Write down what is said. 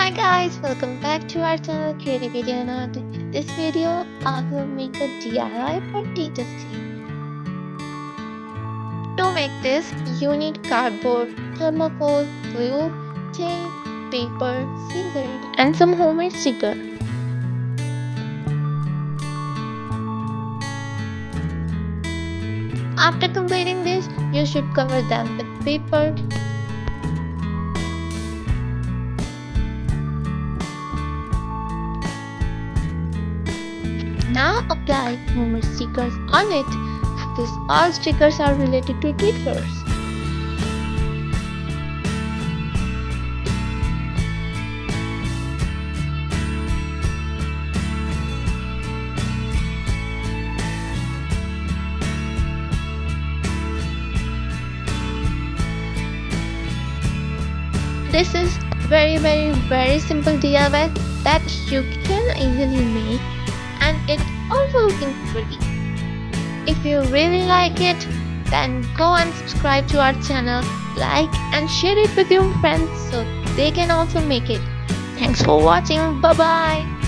Hi guys, welcome back to our channel Creativity and Art. This video I will make a DIY for teacher screen. To make this you need cardboard, thermocol, glue, tape, paper, scissors and some homemade sticker. After completing this, you should cover them with paper. Now apply homemade stickers on it. These all stickers are related to teachers. This is very simple DIY that you can easily make, and it also looking pretty. If you really like it, then go and subscribe to our channel, like and share it with your friends so they can also make it. Thanks for watching. Bye bye.